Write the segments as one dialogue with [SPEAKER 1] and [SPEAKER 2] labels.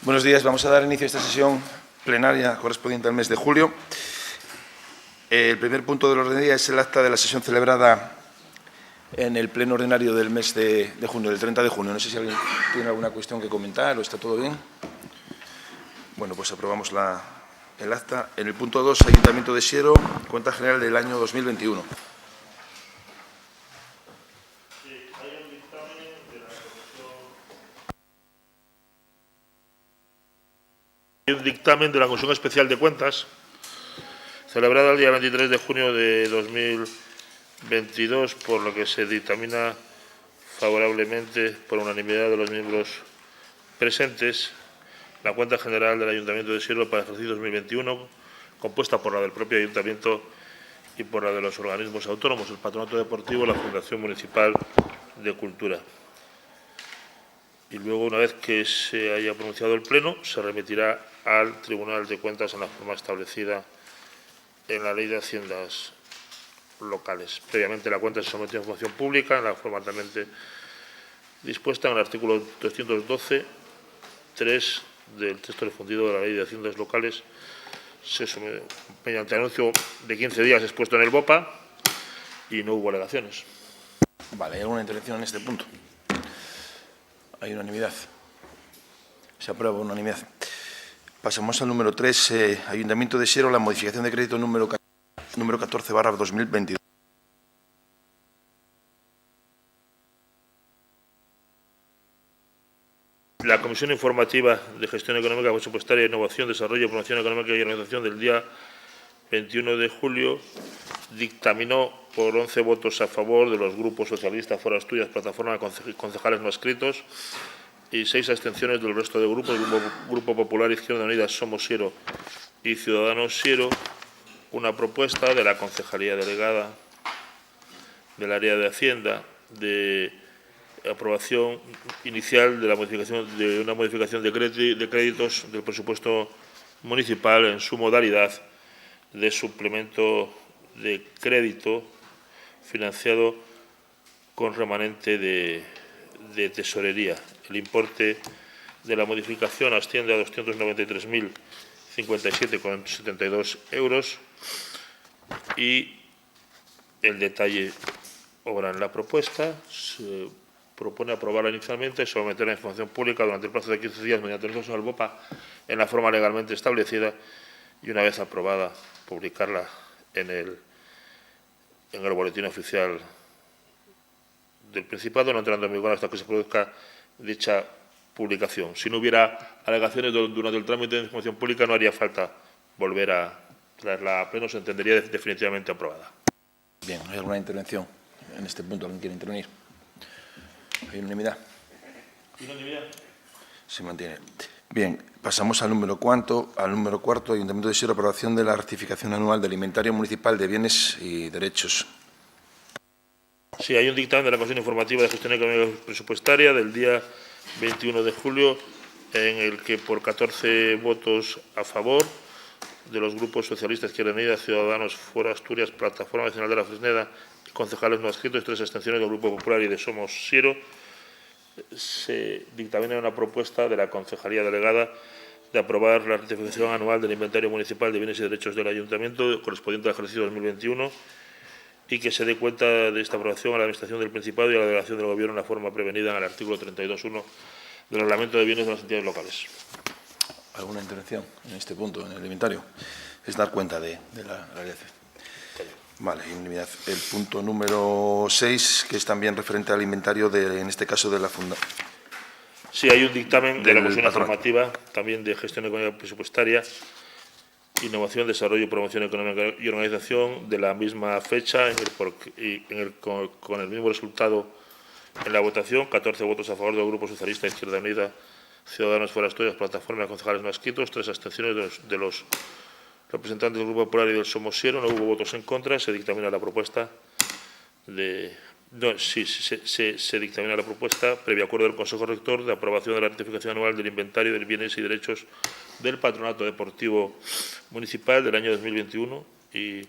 [SPEAKER 1] Buenos días. Vamos a dar inicio a esta sesión plenaria correspondiente al mes de julio. El primer punto del orden del día es el acta de la sesión celebrada en el pleno ordinario del mes de junio, del 30 de junio. No sé si alguien tiene alguna cuestión que comentar o está todo bien. Bueno, pues aprobamos el acta. En el punto 2, Ayuntamiento de Siero, cuenta general del año 2021.
[SPEAKER 2] Hay un dictamen de la Comisión Especial de Cuentas, celebrada el día 23 de junio de 2022, por lo que se dictamina favorablemente por unanimidad de los miembros presentes la cuenta general del Ayuntamiento de Siero para el ejercicio 2021, compuesta por la del propio Ayuntamiento y por la de los organismos autónomos, el Patronato Deportivo y la Fundación Municipal de Cultura. Y luego, una vez que se haya pronunciado el Pleno, se remitirá al Tribunal de Cuentas en la forma establecida en la Ley de Haciendas Locales. Previamente, la cuenta se sometió a información pública en la forma altamente dispuesta en el artículo 212.3 del texto refundido de la Ley de Haciendas Locales. Mediante anuncio de 15 días expuesto en el BOPA y no hubo alegaciones.
[SPEAKER 1] Vale, ¿hay alguna intervención en este punto? Hay unanimidad. Se aprueba unanimidad. Pasamos al número 3, Ayuntamiento de Siero, la modificación de crédito número 14/2022.
[SPEAKER 2] La Comisión Informativa de Gestión Económica, Presupuestaria, Innovación, Desarrollo, Promoción Económica y Organización del día 21 de julio dictaminó por 11 votos a favor de los grupos socialistas, Foro Asturias, Plataforma de Concejales no adscritos y 6 abstenciones del resto de grupos, Grupo Popular, Izquierda Unida, Somos Siero y Ciudadanos Siero, una propuesta de la Concejalía Delegada del Área de Hacienda de aprobación inicial de una modificación de créditos del presupuesto municipal en su modalidad de suplemento de crédito financiado con remanente de tesorería. El importe de la modificación asciende a 293.057,72 euros y el detalle obra en la propuesta. Se propone aprobarla inicialmente, someterla a información pública durante el plazo de 15 días mediante el al BOPA en la forma legalmente establecida y, una vez aprobada, publicarla en el boletín oficial del Principado, no entrando en vigor hasta que se produzca dicha publicación. Si no hubiera alegaciones durante el trámite de información pública, no haría falta volver a traerla a pleno, se entendería definitivamente aprobada.
[SPEAKER 1] Bien, ¿hay alguna intervención en este punto? ¿Alguien quiere intervenir? ¿Hay unanimidad?
[SPEAKER 2] ¿Unanimidad?
[SPEAKER 1] Se mantiene. Bien, pasamos al número cuarto, Ayuntamiento de Siero, aprobación de la rectificación anual del inventario municipal de bienes y derechos.
[SPEAKER 2] Sí, hay un dictamen de la Comisión Informativa de Gestión Económica y Presupuestaria del día 21 de julio en el que, por 14 votos a favor de los grupos socialistas, Izquierda Unida, Ciudadanos, Foro Asturias, Plataforma Nacional de la Fresneda y concejales no adscritos, 3 abstenciones del Grupo Popular y de Somos Siero, se dictamina una propuesta de la Concejalía Delegada de aprobar la rectificación anual del inventario municipal de bienes y derechos del Ayuntamiento correspondiente al ejercicio 2021 y que se dé cuenta de esta aprobación a la Administración del Principado y a la Delegación del Gobierno en la forma prevenida en el artículo 32.1 del Reglamento de Bienes de las Entidades Locales.
[SPEAKER 1] ¿Alguna intervención en este punto, en el inventario? Es dar cuenta de la realidad. Vale, unanimidad. El punto número 6, que es también referente al inventario, en este caso, de la Fundación.
[SPEAKER 2] Sí, hay un dictamen de la Comisión Informativa, también de Gestión Económica Presupuestaria, Innovación, Desarrollo, Promoción Económica y Organización, de la misma fecha, con el mismo resultado en la votación, 14 votos a favor del Grupo Socialista, Izquierda Unida, Ciudadanos, Foro Asturias, Plataforma de Concejales no adscritos, 3 abstenciones de los representantes del Grupo Popular y del Somos Siero, no hubo votos en contra, se dictamina la propuesta se dictamina la propuesta, previo acuerdo del Consejo Rector, de aprobación de la rectificación anual del inventario de bienes y derechos del Patronato Deportivo Municipal del año 2021 y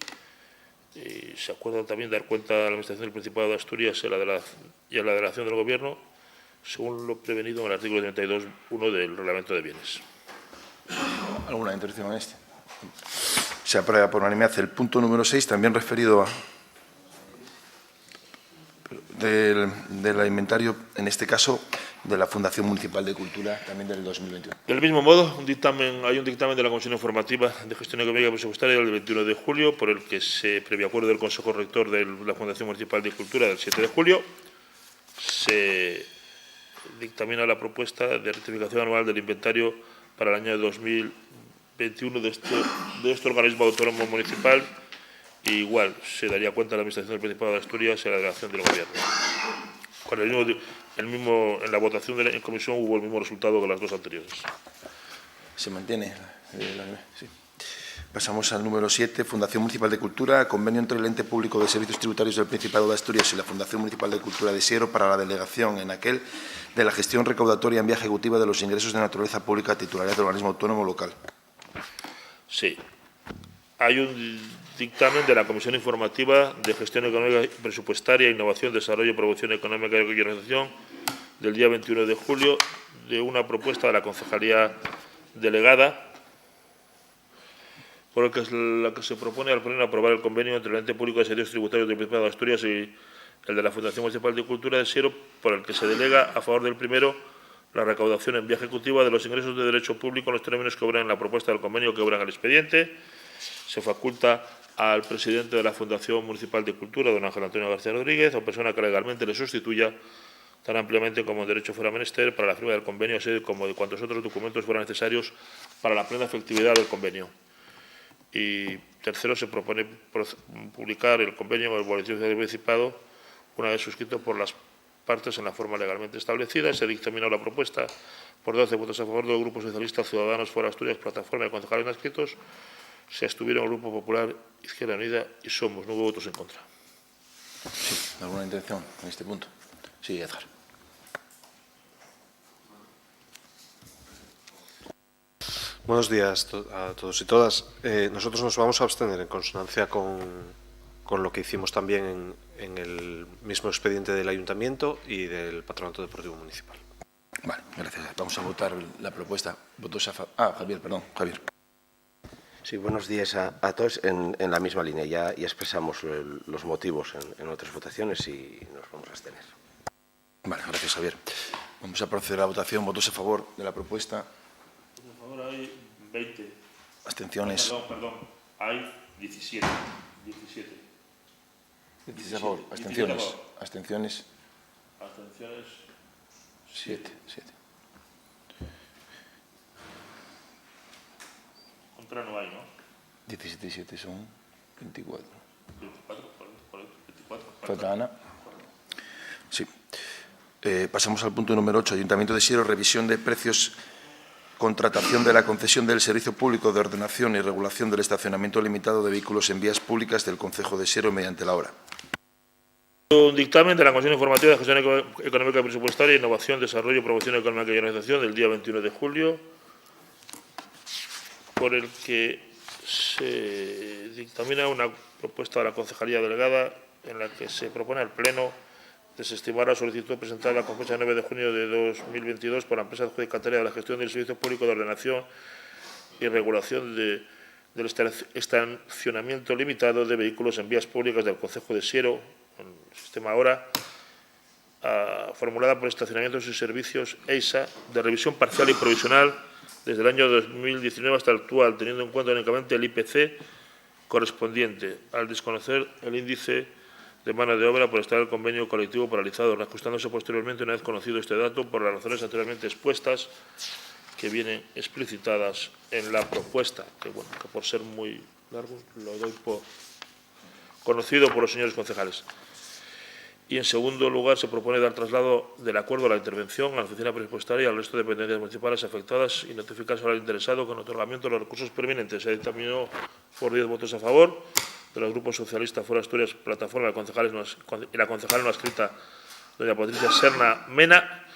[SPEAKER 2] se acuerda también dar cuenta a la Administración del Principado de Asturias y a la Delegación del Gobierno según lo prevenido en el artículo 32.1 del Reglamento de Bienes.
[SPEAKER 1] ¿Alguna intervención en este? Se aprueba por unanimidad. El punto número 6, también referido del inventario, en este caso, de la Fundación Municipal de Cultura, también del 2021.
[SPEAKER 2] Del mismo modo, hay un dictamen de la Comisión Informativa de Gestión Económica y Presupuestaria del 21 de julio, por el que se, previo acuerdo del Consejo Rector de la Fundación Municipal de Cultura del 7 de julio, se dictamina la propuesta de rectificación anual del inventario para el año 2021 de este organismo autónomo municipal, y igual se daría cuenta a la Administración del Principado de Asturias y a la delegación del Gobierno. Con en la votación en comisión hubo el mismo resultado que las dos anteriores.
[SPEAKER 1] ¿Se mantiene? Sí. Pasamos al número 7, Fundación Municipal de Cultura, convenio entre el Ente Público de Servicios Tributarios del Principado de Asturias y la Fundación Municipal de Cultura de Siero para la delegación en aquel de la gestión recaudatoria en vía ejecutiva de los ingresos de naturaleza pública titularidad del organismo autónomo local.
[SPEAKER 2] Sí. Hay un dictamen de la Comisión Informativa de Gestión Económica y Presupuestaria, Innovación, Desarrollo, Promoción Económica y Organización del día 21 de julio de una propuesta de la Concejalía Delegada por la que se propone al Pleno aprobar el convenio entre el Ente Público de Servicios Tributarios del Principado de Asturias y el de la Fundación Municipal de Cultura de Siero, por el que se delega a favor del primero la recaudación en vía ejecutiva de los ingresos de derecho público en los términos que obran en la propuesta del convenio que obran el expediente. Se faculta al presidente de la Fundación Municipal de Cultura, don Ángel Antonio García Rodríguez, o persona que legalmente le sustituya, tan ampliamente como en derecho fuera menester, para la firma del convenio, así como de cuantos otros documentos fueran necesarios para la plena efectividad del convenio. Y tercero, se propone publicar el convenio en el Boletín del Principado una vez suscrito por las partes en la forma legalmente establecida. Se dictaminó la propuesta por 12 votos a favor del Grupo Socialista, Ciudadanos Fuera Asturias, Plataforma de Concejales no adscritos. Se abstuvieron el Grupo Popular, Izquierda Unida y Somos. No hubo votos en contra.
[SPEAKER 1] Sí, ¿alguna intención en este punto? Sí, Edgar.
[SPEAKER 3] Buenos días a todos y todas. Nosotros nos vamos a abstener en consonancia con lo que hicimos también en el mismo expediente del Ayuntamiento y del Patronato Deportivo Municipal.
[SPEAKER 1] Vale, gracias. Vamos a votar la propuesta. Votos a favor. Javier, perdón. Javier.
[SPEAKER 4] Sí, buenos días a todos. En la misma línea, ya expresamos los motivos en otras votaciones y nos vamos a abstener.
[SPEAKER 1] Vale, gracias, Javier. Vamos a proceder a la votación. Votos a favor de la propuesta.
[SPEAKER 2] A favor hay 20.
[SPEAKER 1] Abstenciones.
[SPEAKER 2] Perdón. Hay 17.
[SPEAKER 1] 17 a favor. Abstenciones. Abstenciones.
[SPEAKER 2] Abstenciones.
[SPEAKER 1] 7.
[SPEAKER 2] Contra no hay, ¿no?
[SPEAKER 1] 17 y 7 son 24.
[SPEAKER 2] 24.
[SPEAKER 1] Falta Ana. Sí. Pasamos al punto número 8. Ayuntamiento de Siero, revisión de precios, contratación de la concesión del servicio público de ordenación y regulación del estacionamiento limitado de vehículos en vías públicas del concejo de Siero mediante la hora.
[SPEAKER 2] Un dictamen de la Comisión Informativa de Gestión Económica y Presupuestaria, Innovación, Desarrollo, Promoción Económica y Organización del día 21 de julio, por el que se dictamina una propuesta de la Concejalía Delegada en la que se propone al Pleno desestimar la solicitud presentada con fecha 9 de junio de 2022 por la empresa adjudicataria de la gestión del Servicio Público de Ordenación y Regulación del estacionamiento limitado de vehículos en vías públicas del concejo de Siero, en el sistema HORA, formulada por Estacionamientos y Servicios EISA, de revisión parcial y provisional desde el año 2019 hasta el actual, teniendo en cuenta únicamente el IPC correspondiente, al desconocer el índice de mano de obra por estar el convenio colectivo paralizado, reajustándose posteriormente, una vez conocido este dato, por las razones anteriormente expuestas, que vienen explicitadas en la propuesta, que por ser muy largo lo doy por conocido por los señores concejales. Y, en segundo lugar, se propone dar traslado del acuerdo a la intervención a la oficina presupuestaria y al resto de dependencias municipales afectadas y notificar al interesado con otorgamiento de los recursos permanentes. Se dictaminó por 10 votos a favor de los grupos socialistas Fuera Asturias, Plataforma de Concejales y la concejala no adscrita, doña Patricia Serna Mena,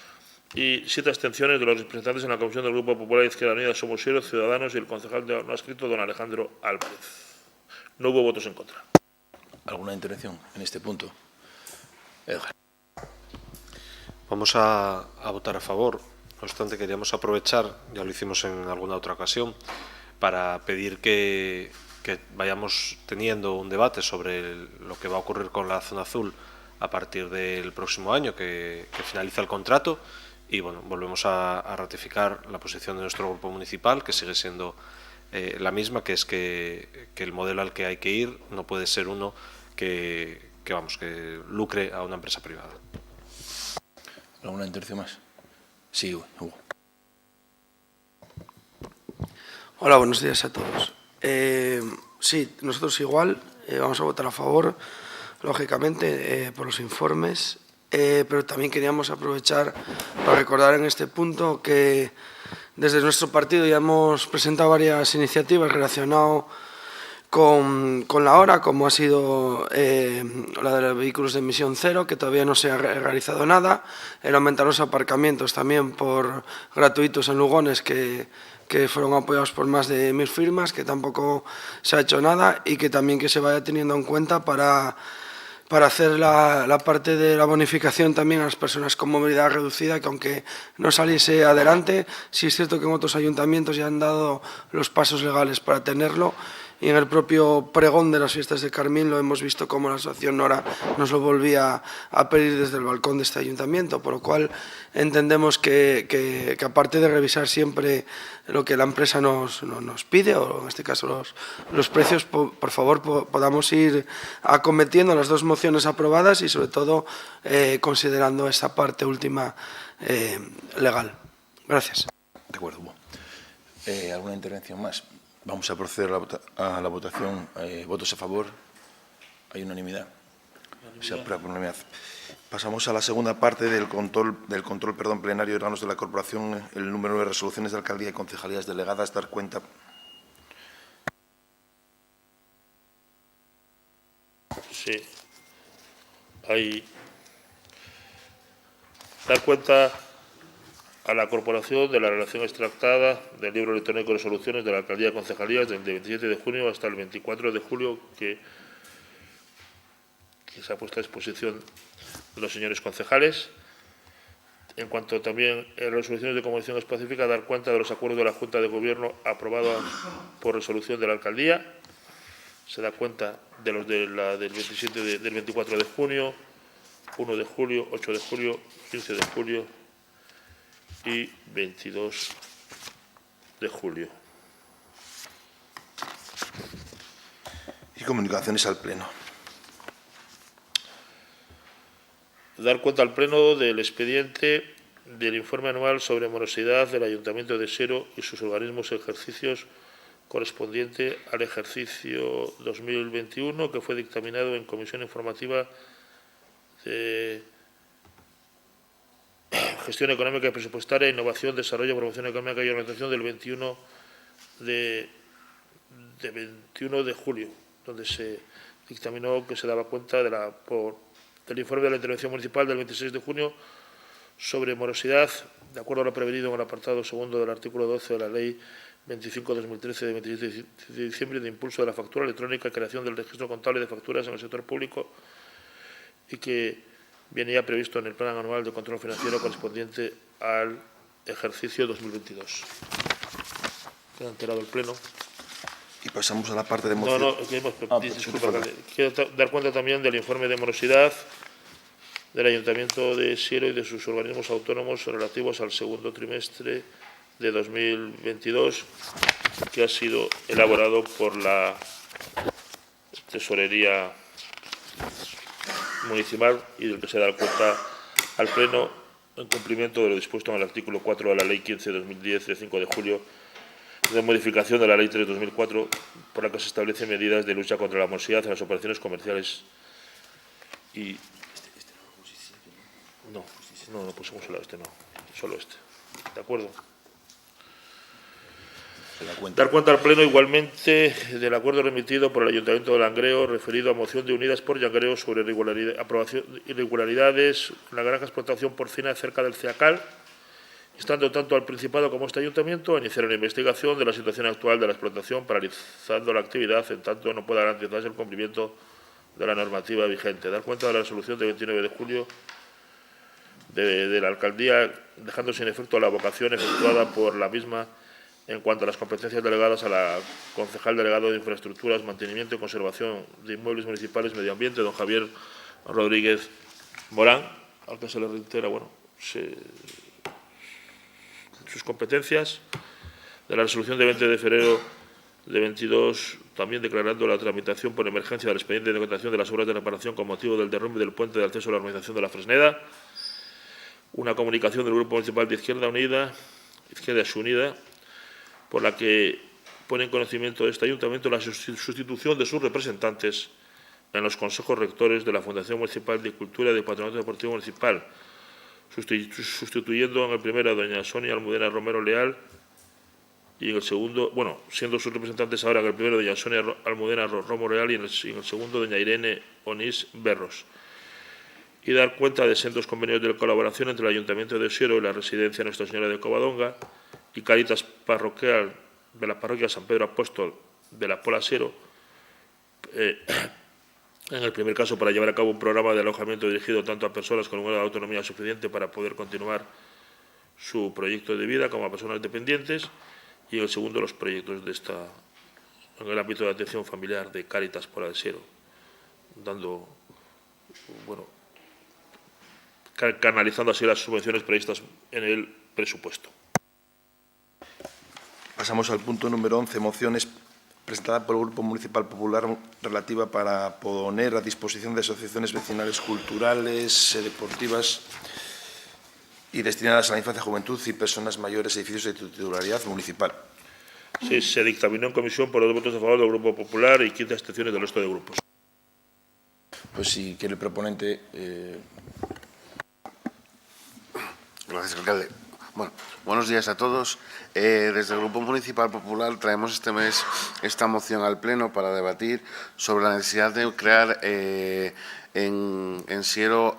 [SPEAKER 2] y 7 abstenciones de los representantes en la Comisión del Grupo Popular Izquierda Unida, Somos Siero, Ciudadanos y el concejal no adscrito, don Alejandro Álvarez. No hubo votos en contra.
[SPEAKER 1] ¿Alguna intervención en este punto? Edgar.
[SPEAKER 3] Vamos a votar a favor. No obstante, queríamos aprovechar, ya lo hicimos en alguna otra ocasión, para pedir que vayamos teniendo un debate sobre lo que va a ocurrir con la zona azul a partir del próximo año, que finaliza el contrato, y bueno, volvemos a ratificar la posición de nuestro grupo municipal, que sigue siendo la misma, que es que el modelo al que hay que ir no puede ser uno que lucre a una empresa privada.
[SPEAKER 1] ¿Alguna intervención más? Sí, Hugo.
[SPEAKER 5] Hola, buenos días a todos. Sí, nosotros igual vamos a votar a favor, lógicamente, por los informes, pero también queríamos aprovechar para recordar en este punto que desde nuestro partido ya hemos presentado varias iniciativas relacionadas con la hora, como ha sido la de los vehículos de emisión cero, que todavía no se ha realizado nada, el aumentar los aparcamientos también por gratuitos en Lugones, que fueron apoyados por más de 1000 firmas, que tampoco se ha hecho nada, y que también que se vaya teniendo en cuenta para hacer la parte de la bonificación también a las personas con movilidad reducida, que aunque no saliese adelante, sí es cierto que en otros ayuntamientos ya han dado los pasos legales para tenerlo, y en el propio pregón de las fiestas de Carmín lo hemos visto como la asociación Nora nos lo volvía a pedir desde el balcón de este ayuntamiento, por lo cual entendemos que aparte de revisar siempre lo que la empresa nos pide, o en este caso los precios, por favor podamos ir acometiendo las dos mociones aprobadas y sobre todo considerando esta parte última legal. Gracias.
[SPEAKER 1] De acuerdo, Hugo. ¿Alguna intervención más? Vamos a proceder a la votación. ¿Votos a favor? ¿Hay unanimidad? Se aprueba por unanimidad. Pasamos a la segunda parte del control plenario de órganos de la Corporación, el número de resoluciones de alcaldía y concejalías delegadas. Dar cuenta.
[SPEAKER 2] Sí. Dar cuenta a la Corporación de la relación extractada del libro electrónico de resoluciones de la alcaldía y concejalías del 27 de junio hasta el 24 de julio que se ha puesto a disposición de los señores concejales. En cuanto también a resoluciones de comunicación específica, dar cuenta de los acuerdos de la Junta de Gobierno aprobados por resolución de la alcaldía. Se da cuenta de los del 24 de junio, 1 de julio, 8 de julio, 15 de julio y 22 de julio.
[SPEAKER 1] Y comunicaciones al Pleno.
[SPEAKER 2] Dar cuenta al Pleno del expediente del informe anual sobre morosidad del Ayuntamiento de Siero y sus organismos y ejercicios correspondiente al ejercicio 2021, que fue dictaminado en Comisión Informativa de Gestión Económica y Presupuestaria, Innovación, Desarrollo, Promoción Económica y Organización del 21 de julio, donde se dictaminó que se daba cuenta del informe de la Intervención Municipal del 26 de junio sobre morosidad, de acuerdo a lo prevenido en el apartado segundo del artículo 12 de la Ley 25/2013 de 27 de diciembre de impulso de la factura electrónica y creación del registro contable de facturas en el sector público, y que venía previsto en el Plan Anual de Control Financiero correspondiente al ejercicio 2022. Queda enterado el Pleno.
[SPEAKER 1] Y pasamos a la parte de moción.
[SPEAKER 2] Disculpa, quiero dar cuenta también del informe de morosidad del Ayuntamiento de Siero y de sus organismos autónomos relativos al segundo trimestre de 2022, que ha sido elaborado por la Tesorería Municipal y del que se da cuenta al Pleno en cumplimiento de lo dispuesto en el artículo 4 de la Ley 15/2010 de 5 de julio de modificación de la Ley 3/2004, por la que se establecen medidas de lucha contra la morosidad en las operaciones comerciales. Y no pusimos solo este. ¿De acuerdo? Dar cuenta al Pleno igualmente del acuerdo remitido por el Ayuntamiento de Langreo referido a moción de Unidas por Langreo sobre irregularidades en la granja de explotación porcina cerca del Ceacal, instando tanto al Principado como a este Ayuntamiento a iniciar una investigación de la situación actual de la explotación, paralizando la actividad en tanto no pueda garantizarse el cumplimiento de la normativa vigente. Dar cuenta de la resolución de 29 de julio de la alcaldía, dejando sin efecto la vocación efectuada por la misma en cuanto a las competencias delegadas a la concejal delegado de Infraestructuras, Mantenimiento y Conservación de Inmuebles Municipales y Medio Ambiente, don Javier Rodríguez Morán, al que se le reitera sus competencias. De la resolución de 20 de febrero de 22, también declarando la tramitación por emergencia del expediente de contratación de las obras de reparación con motivo del derrumbe del puente de acceso a la urbanización de la Fresneda. Una comunicación del Grupo Municipal de Izquierda Unida, por la que pone en conocimiento de este Ayuntamiento la sustitución de sus representantes en los consejos rectores de la Fundación Municipal de Cultura y del Patronato Deportivo Municipal, sustituyendo en el primero a doña Sonia Almudena Romero Leal y en el segundo, siendo sus representantes ahora en el primero doña Sonia Almudena Romero Leal y en el segundo doña Irene Onís Berros. Y dar cuenta de sendos convenios de colaboración entre el Ayuntamiento de Osiero y la Residencia Nuestra Señora de Covadonga y Cáritas Parroquial de la Parroquia San Pedro Apóstol de la Pola Siero, en el primer caso para llevar a cabo un programa de alojamiento dirigido tanto a personas con un grado de autonomía suficiente para poder continuar su proyecto de vida como a personas dependientes, y en el segundo los proyectos en el ámbito de atención familiar de Cáritas Pola de Siero, canalizando así las subvenciones previstas en el presupuesto.
[SPEAKER 1] Pasamos al punto número 11, mociones presentada por el Grupo Municipal Popular relativa para poner a disposición de asociaciones vecinales culturales, deportivas y destinadas a la infancia, juventud y personas mayores, edificios de titularidad municipal.
[SPEAKER 2] Sí, se dictaminó en comisión por 2 votos a favor del Grupo Popular y 15 abstenciones del resto de grupos.
[SPEAKER 1] Pues si quiere el proponente.
[SPEAKER 6] Gracias, alcalde. Bueno, buenos días a todos. Desde el Grupo Municipal Popular traemos este mes esta moción al Pleno para debatir sobre la necesidad de crear en Siero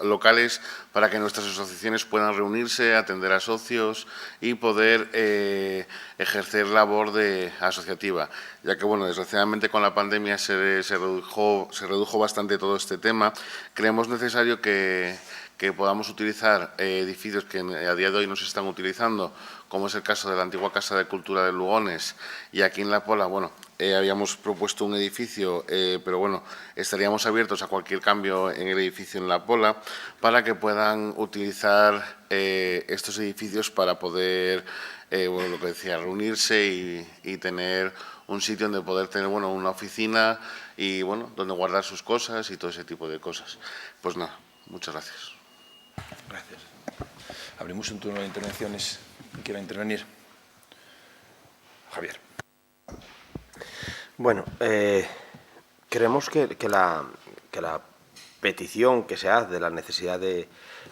[SPEAKER 6] locales para que nuestras asociaciones puedan reunirse, atender a socios y poder ejercer labor asociativa, ya que, desgraciadamente con la pandemia se redujo bastante todo este tema. Creemos necesario que podamos utilizar edificios que a día de hoy no se están utilizando, como es el caso de la antigua Casa de Cultura de Lugones, y aquí en La Pola, habíamos propuesto un edificio, pero estaríamos abiertos a cualquier cambio en el edificio en La Pola para que puedan utilizar estos edificios para poder, lo que decía, reunirse y tener un sitio donde poder tener, una oficina y, donde guardar sus cosas y todo ese tipo de cosas. Pues nada, muchas gracias.
[SPEAKER 1] Gracias. Abrimos un turno de intervenciones. ¿Quién quiera intervenir? Javier.
[SPEAKER 4] Bueno, creemos que la petición que se hace de la necesidad de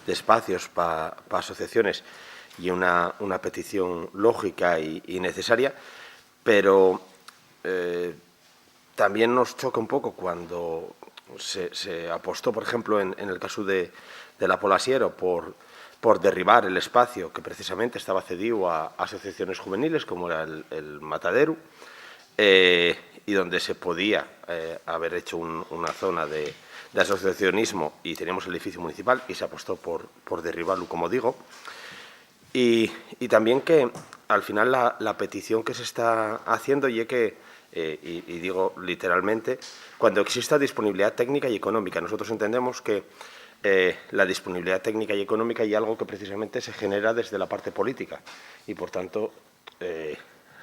[SPEAKER 4] espacios para asociaciones y una petición lógica y necesaria, pero también nos choca un poco cuando se apostó, por ejemplo, en el caso de la Pola Siero, por derribar el espacio que precisamente estaba cedido a asociaciones juveniles, como era el Matadero, y donde se podía haber hecho una zona de asociacionismo y teníamos el edificio municipal y se apostó por derribarlo, como digo. Y también que al final la petición que se está haciendo y que, y digo literalmente, cuando exista disponibilidad técnica y económica. Nosotros entendemos que la disponibilidad técnica y económica y algo que precisamente se genera desde la parte política y, por tanto,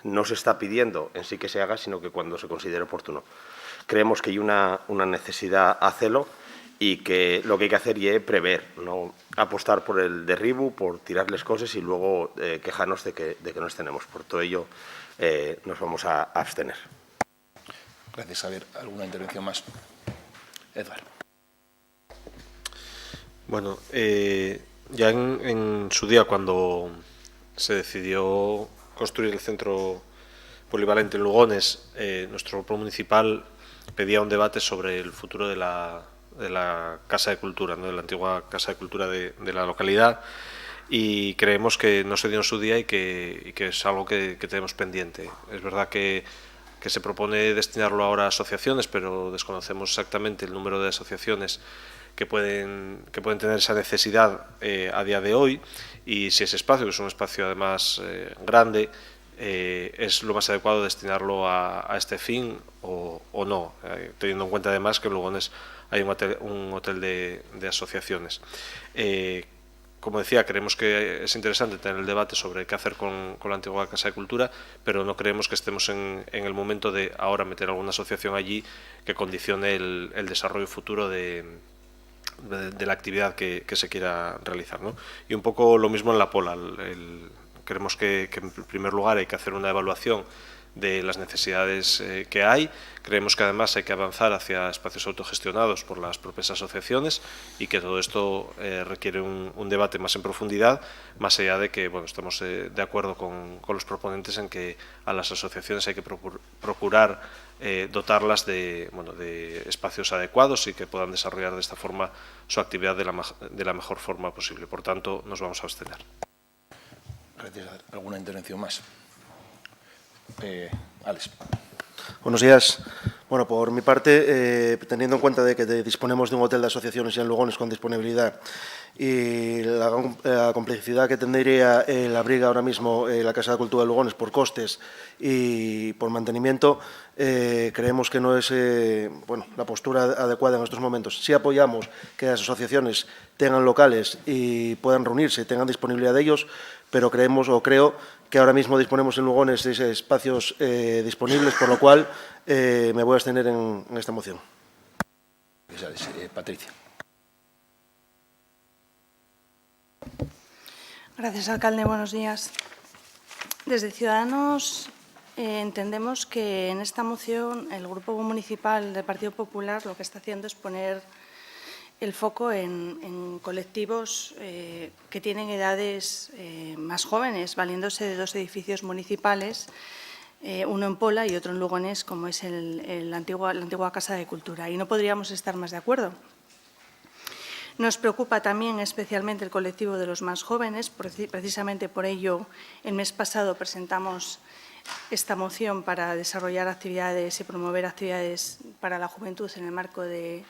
[SPEAKER 4] no se está pidiendo en sí que se haga, sino que cuando se considere oportuno. Creemos que hay una necesidad a hacerlo y que lo que hay que hacer es prever, no apostar por el derribo, por tirarles cosas y luego quejarnos de que no les tenemos. Por todo ello, nos vamos a abstener.
[SPEAKER 1] Gracias, Javier. ¿Alguna intervención más? Eduardo.
[SPEAKER 3] Bueno, ya en su día, cuando se decidió construir el centro polivalente en Lugones, nuestro grupo municipal pedía un debate sobre el futuro de la Casa de Cultura, ¿no? De la antigua Casa de Cultura de la localidad, y creemos que no se dio en su día y que es algo que tenemos pendiente. Es verdad que se propone destinarlo ahora a asociaciones, pero desconocemos exactamente el número de asociaciones que pueden tener esa necesidad a día de hoy, y si ese espacio, que es un espacio además grande, es lo más adecuado destinarlo a este fin o no, teniendo en cuenta además que en Lugones hay un hotel de asociaciones. Como decía, creemos que es interesante tener el debate sobre qué hacer con la antigua Casa de Cultura, pero no creemos que estemos en el momento de ahora meter alguna asociación allí que condicione el desarrollo futuro de la actividad que se quiera realizar, ¿no? Y un poco lo mismo en la Pola. Creemos que en primer lugar hay que hacer una evaluación de las necesidades que hay. Creemos que además hay que avanzar hacia espacios autogestionados por las propias asociaciones y que todo esto requiere un debate más en profundidad, más allá de que estemos de acuerdo con los proponentes en que a las asociaciones hay que procurar dotarlas de espacios adecuados y que puedan desarrollar de esta forma su actividad de la mejor forma posible. Por tanto, nos vamos a abstener.
[SPEAKER 1] Gracias. ¿Alguna intervención más? Alex.
[SPEAKER 7] Buenos días. Bueno, por mi parte, teniendo en cuenta de que disponemos de un hotel de asociaciones ya en Lugones con disponibilidad y la complejidad que tendría el abriga ahora mismo la Casa de Cultura de Lugones por costes y por mantenimiento, creemos que no es la postura adecuada en estos momentos. Sí apoyamos que las asociaciones tengan locales y puedan reunirse, tengan disponibilidad de ellos, pero creo que ahora mismo disponemos en Lugones de espacios disponibles, por lo cual me voy a abstener en esta moción.
[SPEAKER 1] Patricia.
[SPEAKER 8] Gracias, alcalde. Buenos días. Desde Ciudadanos entendemos que en esta moción el Grupo Municipal del Partido Popular lo que está haciendo es poner el foco en colectivos que tienen edades más jóvenes, valiéndose de dos edificios municipales, uno en Pola y otro en Lugones, como es la antigua Casa de Cultura. Y no podríamos estar más de acuerdo. Nos preocupa también especialmente el colectivo de los más jóvenes. Precisamente por ello, el mes pasado presentamos esta moción para desarrollar actividades y promover actividades para la juventud en el marco del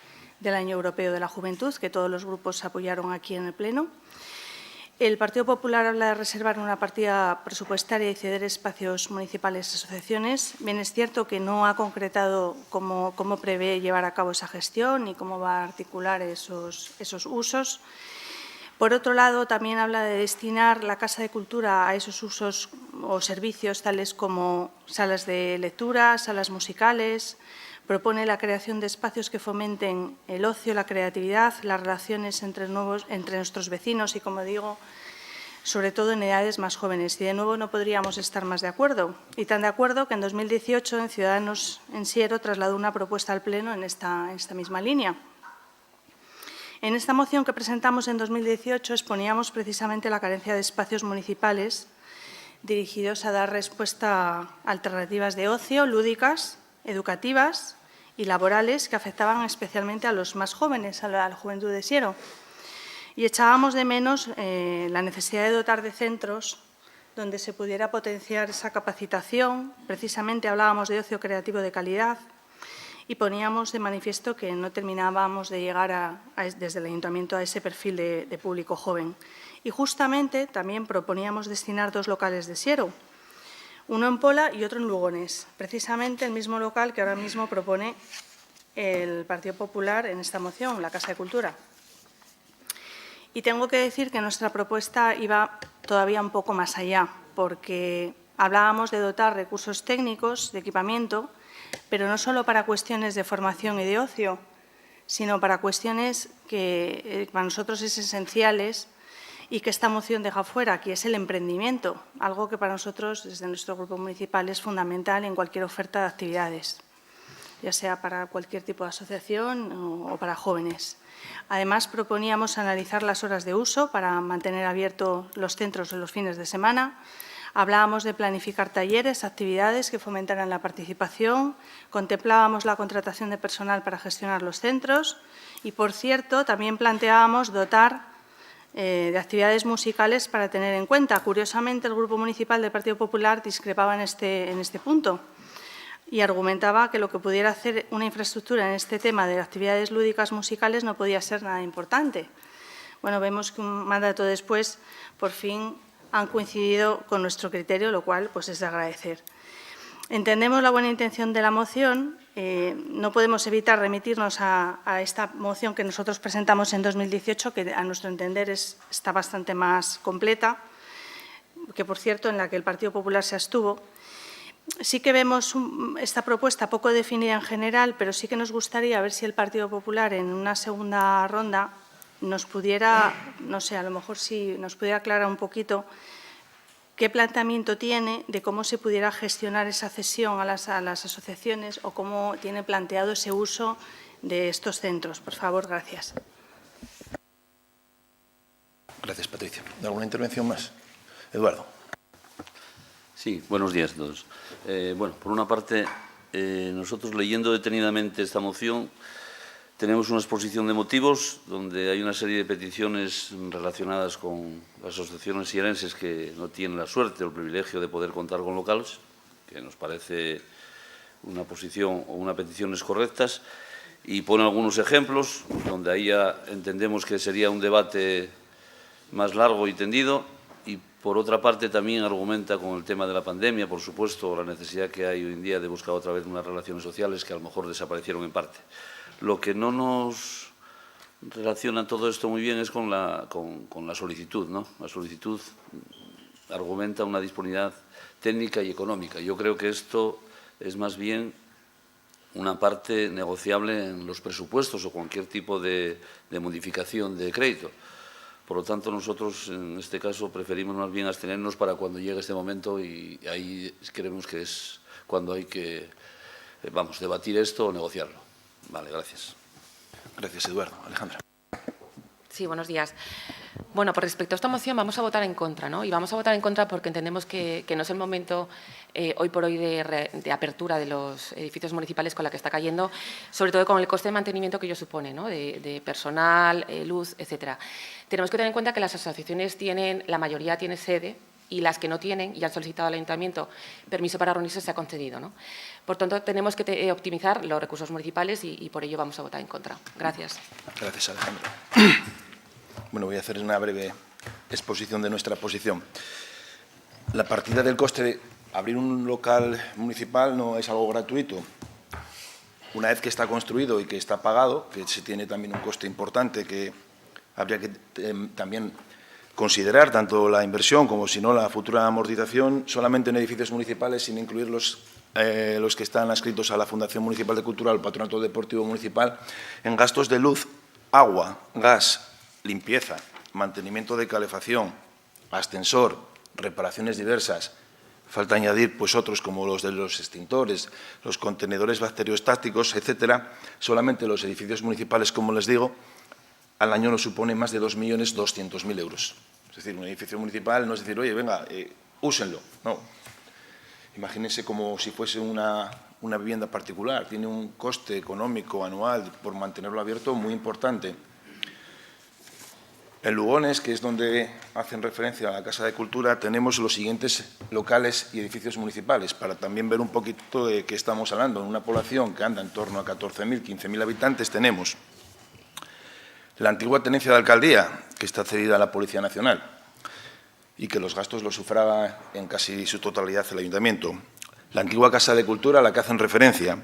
[SPEAKER 8] Año Europeo de la Juventud, que todos los grupos apoyaron aquí en el Pleno. El Partido Popular habla de reservar una partida presupuestaria y ceder espacios municipales a asociaciones. Bien, es cierto que no ha concretado cómo prevé llevar a cabo esa gestión y cómo va a articular esos usos. Por otro lado, también habla de destinar la Casa de Cultura a esos usos o servicios tales como salas de lectura, salas musicales. Propone la creación de espacios que fomenten el ocio, la creatividad, las relaciones entre nuestros vecinos y, como digo, sobre todo en edades más jóvenes. Y, de nuevo, no podríamos estar más de acuerdo. Y tan de acuerdo que en 2018 en Ciudadanos en Siero trasladó una propuesta al Pleno en esta misma línea. En esta moción que presentamos en 2018 exponíamos precisamente la carencia de espacios municipales dirigidos a dar respuesta a alternativas de ocio, lúdicas, educativas y laborales que afectaban especialmente a los más jóvenes, a la juventud de Siero. Y echábamos de menos la necesidad de dotar de centros donde se pudiera potenciar esa capacitación. Precisamente hablábamos de ocio creativo de calidad y poníamos de manifiesto que no terminábamos de llegar desde el Ayuntamiento a ese perfil de público joven. Y justamente también proponíamos destinar 2 locales de Siero, uno en Pola y otro en Lugones, precisamente el mismo local que ahora mismo propone el Partido Popular en esta moción, la Casa de Cultura. Y tengo que decir que nuestra propuesta iba todavía un poco más allá, porque hablábamos de dotar recursos técnicos, de equipamiento, pero no solo para cuestiones de formación y de ocio, sino para cuestiones que para nosotros es esenciales y que esta moción deja fuera, que es el emprendimiento, algo que para nosotros, desde nuestro grupo municipal, es fundamental en cualquier oferta de actividades, ya sea para cualquier tipo de asociación o para jóvenes. Además, proponíamos analizar las horas de uso para mantener abiertos los centros en los fines de semana. Hablábamos de planificar talleres, actividades que fomentaran la participación. Contemplábamos la contratación de personal para gestionar los centros. Y, por cierto, también planteábamos dotar de actividades musicales para tener en cuenta. Curiosamente, el Grupo Municipal del Partido Popular discrepaba en este punto. y argumentaba que lo que pudiera hacer una infraestructura en este tema de actividades lúdicas musicales no podía ser nada importante. Bueno, vemos que un mandato después, por fin, han coincidido con nuestro criterio, lo cual pues, es de agradecer. Entendemos la buena intención de la moción. No podemos evitar remitirnos a esta moción que nosotros presentamos en 2018, que a nuestro entender está bastante más completa, que por cierto en la que el Partido Popular se abstuvo. Sí que vemos esta propuesta poco definida en general, pero sí que nos gustaría ver si el Partido Popular en una segunda ronda nos pudiera, no sé, a lo mejor si nos pudiera aclarar un poquito qué planteamiento tiene de cómo se pudiera gestionar esa cesión a las asociaciones o cómo tiene planteado ese uso de estos centros. Por favor, gracias.
[SPEAKER 1] Gracias, Patricia. ¿Alguna intervención más? Eduardo.
[SPEAKER 9] Sí, buenos días a todos. Bueno, por una parte, nosotros leyendo detenidamente esta moción, tenemos una exposición de motivos donde hay una serie de peticiones relacionadas con las asociaciones sierenses que no tienen la suerte o el privilegio de poder contar con locales, que nos parece una posición o unas peticiones correctas, y pone algunos ejemplos donde ahí ya entendemos que sería un debate más largo y tendido, y por otra parte también argumenta con el tema de la pandemia, por supuesto, la necesidad que hay hoy en día de buscar otra vez unas relaciones sociales que a lo mejor desaparecieron en parte. Lo que no nos relaciona todo esto muy bien es con la solicitud, ¿no? La solicitud argumenta una disponibilidad técnica y económica. Yo creo que esto es más bien una parte negociable en los presupuestos o cualquier tipo de modificación de crédito. Por lo tanto, nosotros en este caso preferimos más bien abstenernos para cuando llegue este momento, y ahí creemos que es cuando hay que debatir esto o negociarlo. Vale, gracias.
[SPEAKER 1] Gracias, Eduardo. Alejandra.
[SPEAKER 10] Sí, buenos días. Bueno, por respecto a esta moción vamos a votar en contra, ¿no? Y vamos a votar en contra porque entendemos que no es el momento hoy por hoy de apertura de los edificios municipales con la que está cayendo, sobre todo con el coste de mantenimiento que ello supone, ¿no? De personal, luz, etcétera. Tenemos que tener en cuenta que las asociaciones la mayoría tiene sede, y las que no tienen y han solicitado al Ayuntamiento permiso para reunirse se ha concedido, ¿no? Por tanto, tenemos que optimizar los recursos municipales y por ello vamos a votar en contra. Gracias.
[SPEAKER 1] Gracias, Alejandra. Bueno, voy a hacer una breve exposición de nuestra posición. La partida del coste de abrir un local municipal no es algo gratuito. Una vez que está construido y que está pagado, que se tiene también un coste importante que habría que también considerar tanto la inversión como, si no, la futura amortización, solamente en edificios municipales, sin incluir los que están adscritos a la Fundación Municipal de Cultura o al Patronato Deportivo Municipal, en gastos de luz, agua, gas, limpieza, mantenimiento de calefacción, ascensor, reparaciones diversas. Falta añadir pues, otros como los de los extintores, los contenedores bacteriostáticos, etcétera. Solamente los edificios municipales, como les digo, al año nos supone más de 2.200.000 euros. Es decir, un edificio municipal no es decir, oye, venga, úsenlo. No. Imagínense como si fuese una vivienda particular. Tiene un coste económico anual por mantenerlo abierto muy importante. En Lugones, que es donde hacen referencia a la Casa de Cultura, tenemos los siguientes locales y edificios municipales, para también ver un poquito de qué estamos hablando. En una población que anda en torno a 14.000, 15.000 habitantes, tenemos la antigua tenencia de alcaldía, que está cedida a la Policía Nacional y que los gastos los sufraga en casi su totalidad el Ayuntamiento. La antigua Casa de Cultura a la que hacen referencia.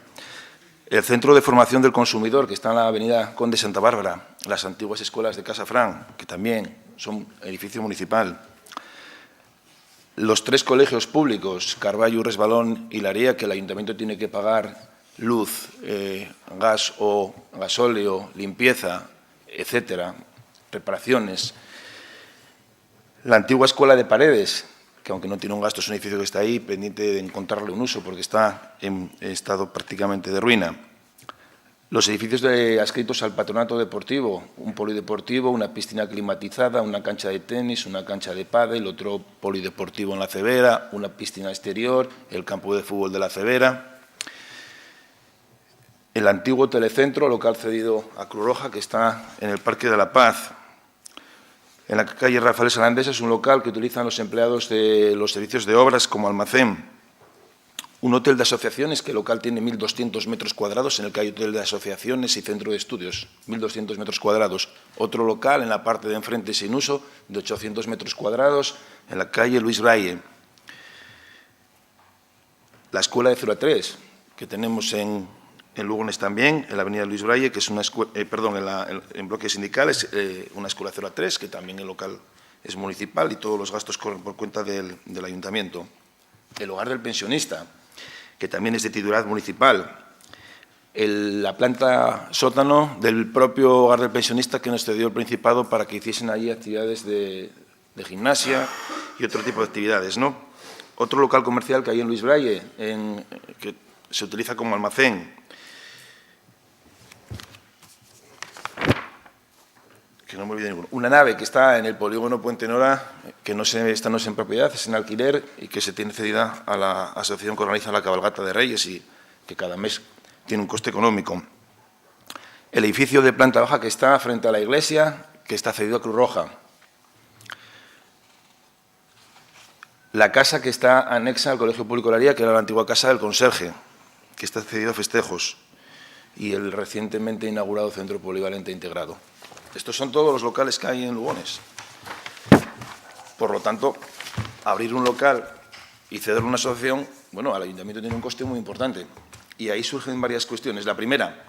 [SPEAKER 1] El Centro de Formación del Consumidor, que está en la avenida Conde Santa Bárbara. Las antiguas escuelas de Casa Fran, que también son edificio municipal. Los 3 colegios públicos, Carballo, Resbalón y Laría, que el Ayuntamiento tiene que pagar luz, gas o gasóleo, limpieza, etcétera, reparaciones. La antigua Escuela de Paredes, que aunque no tiene un gasto, es un edificio que está ahí pendiente de encontrarle un uso porque está en estado prácticamente de ruina. Los edificios adscritos al Patronato Deportivo, un polideportivo, una piscina climatizada, una cancha de tenis, una cancha de pádel, otro polideportivo en la Cebera, una piscina exterior, el campo de fútbol de la Cebera. El antiguo telecentro, local cedido a Cruz Roja, que está en el Parque de la Paz. En la calle Rafael Salandés es un local que utilizan los empleados de los servicios de obras como almacén. Un hotel de asociaciones, que el local tiene 1.200 metros cuadrados, en el que hay hotel de asociaciones y centro de estudios, 1.200 metros cuadrados. Otro local en la parte de enfrente sin uso, de 800 metros cuadrados, en la calle Luis Braille. La escuela de 0 a 3, que tenemos en Lugones también, en la avenida Luis Braille, que es una escuela, en bloques sindicales, una escuela de 0 a 3, que también el local es municipal y todos los gastos corren por cuenta del ayuntamiento. El hogar del pensionista, que también es de titularidad municipal. La planta sótano del propio hogar del pensionista que nos cedió el Principado para que hiciesen allí actividades de gimnasia y otro tipo de actividades, ¿no? Otro local comercial que hay en Luis Braille, que se utiliza como almacén. Que no me olvide ninguno. Una nave que está en el polígono Puente Nora, que esta no es en propiedad, es en alquiler y que se tiene cedida a la asociación que organiza la cabalgata de Reyes y que cada mes tiene un coste económico. El edificio de planta baja que está frente a la iglesia, que está cedido a Cruz Roja. La casa que está anexa al Colegio Público de Laría, que era la antigua casa del conserje, que está cedido a Festejos. Y el recientemente inaugurado Centro Polivalente Integrado. Estos son todos los locales que hay en Lugones. Por lo tanto, abrir un local y ceder una asociación, bueno, al ayuntamiento tiene un coste muy importante. Y ahí surgen varias cuestiones. La primera,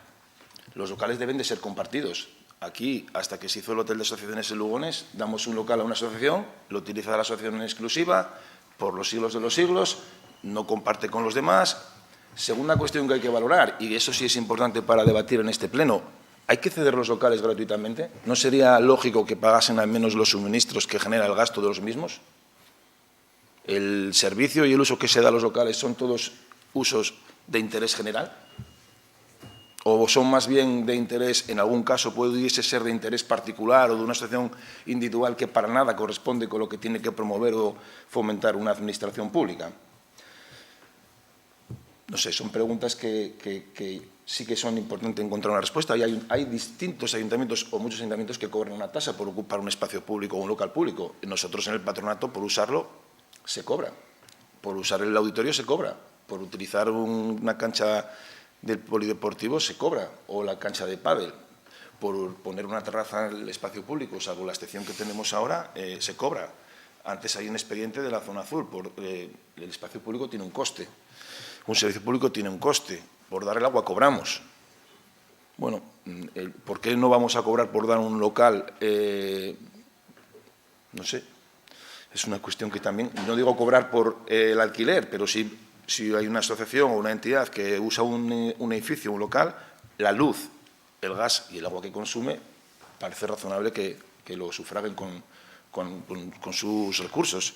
[SPEAKER 1] los locales deben de ser compartidos. Aquí, hasta que se hizo el hotel de asociaciones en Lugones, damos un local a una asociación, lo utiliza la asociación en exclusiva, por los siglos de los siglos, no comparte con los demás. Segunda cuestión que hay que valorar, y eso sí es importante para debatir en este pleno, ¿hay que ceder los locales gratuitamente? ¿No sería lógico que pagasen al menos los suministros que genera el gasto de los mismos? ¿El servicio y el uso que se da a los locales son todos usos de interés general? ¿O son más bien de interés, en algún caso pudiese ser de interés particular o de una asociación individual que para nada corresponde con lo que tiene que promover o fomentar una administración pública? No sé, son preguntas que sí que son importantes encontrar una respuesta. Hay distintos ayuntamientos o muchos ayuntamientos que cobran una tasa por ocupar un espacio público o un local público. Nosotros en el patronato, por usarlo, se cobra. Por usar el auditorio se cobra. Por utilizar una cancha del polideportivo se cobra. O la cancha de pádel. Por poner una terraza en el espacio público, salvo la excepción que tenemos ahora, se cobra. Antes hay un expediente de la zona azul. El espacio público tiene un coste. Un servicio público tiene un coste. Por dar el agua cobramos. Bueno, ¿por qué no vamos a cobrar por dar un local? No sé. Es una cuestión que también, no digo cobrar por el alquiler, pero si hay una asociación o una entidad que usa un edificio, un local, la luz, el gas y el agua que consume, parece razonable que lo sufraguen con sus recursos.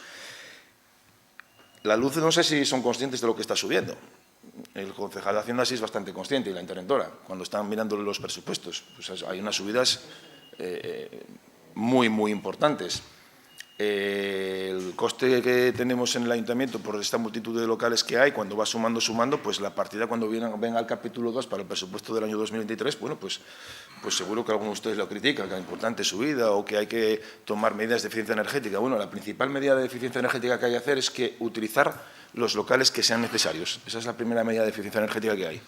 [SPEAKER 1] La luz, no sé si son conscientes de lo que está subiendo. El concejal de Hacienda sí es bastante consciente, y la interventora, cuando están mirando los presupuestos. Pues hay unas subidas muy, muy importantes. El coste que tenemos en el ayuntamiento por esta multitud de locales que hay, cuando va sumando, pues la partida cuando venga al capítulo 2 para el presupuesto del año 2023, bueno, pues seguro que algunos de ustedes lo critican, que es importante subida o que hay que tomar medidas de eficiencia energética. Bueno, la principal medida de eficiencia energética que hay que hacer es que utilizar los locales que sean necesarios. Esa es la primera medida de eficiencia energética que hay.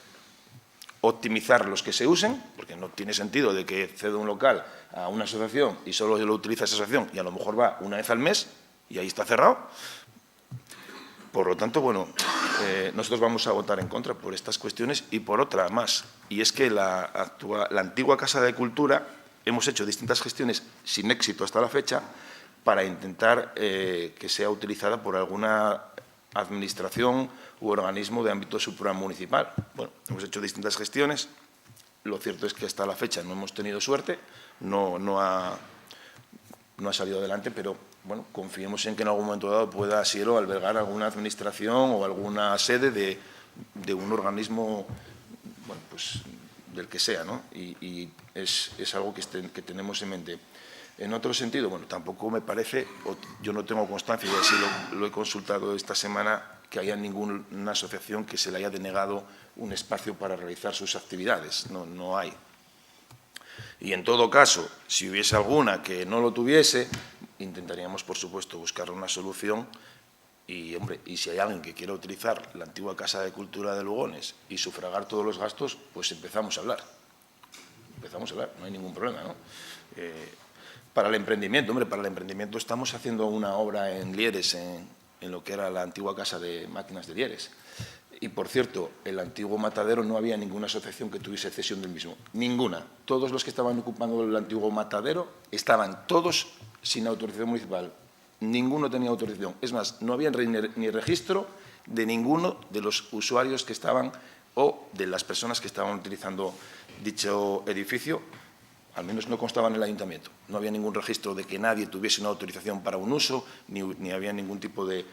[SPEAKER 1] Optimizar los que se usen, porque no tiene sentido de que ceda un local a una asociación y solo lo utiliza esa asociación y a lo mejor va una vez al mes y ahí está cerrado. Por lo tanto, bueno, nosotros vamos a votar en contra por estas cuestiones y por otra más. Y es que la antigua Casa de Cultura hemos hecho distintas gestiones sin éxito hasta la fecha para intentar que sea utilizada por alguna administración u organismo de ámbito supramunicipal. Bueno, hemos hecho distintas gestiones. Lo cierto es que hasta la fecha no hemos tenido suerte, no ha salido adelante, pero bueno, confiemos en que en algún momento dado pueda así o albergar alguna administración o alguna sede de un organismo, bueno, pues del que sea, ¿no? Y es algo que tenemos en mente. En otro sentido, bueno, tampoco me parece, yo no tengo constancia, y así lo he consultado esta semana, que haya ninguna asociación que se le haya denegado un espacio para realizar sus actividades. No hay. Y en todo caso, si hubiese alguna que no lo tuviese, intentaríamos, por supuesto, buscar una solución Y, hombre, y si hay alguien que quiera utilizar la antigua Casa de Cultura de Lugones y sufragar todos los gastos, pues empezamos a hablar. No hay ningún problema, ¿no? Para el emprendimiento, hombre, para el emprendimiento estamos haciendo una obra en Lieres, en lo que era la antigua Casa de Máquinas de Lieres. Y, por cierto, el antiguo matadero no había ninguna asociación que tuviese cesión del mismo. Ninguna. Todos los que estaban ocupando el antiguo matadero estaban todos sin autorización municipal. Ninguno tenía autorización. Es más, no había ni registro de ninguno de los usuarios que estaban o de las personas que estaban utilizando dicho edificio. Al menos no constaba en el ayuntamiento. No había ningún registro de que nadie tuviese una autorización para un uso, ni había ningún tipo de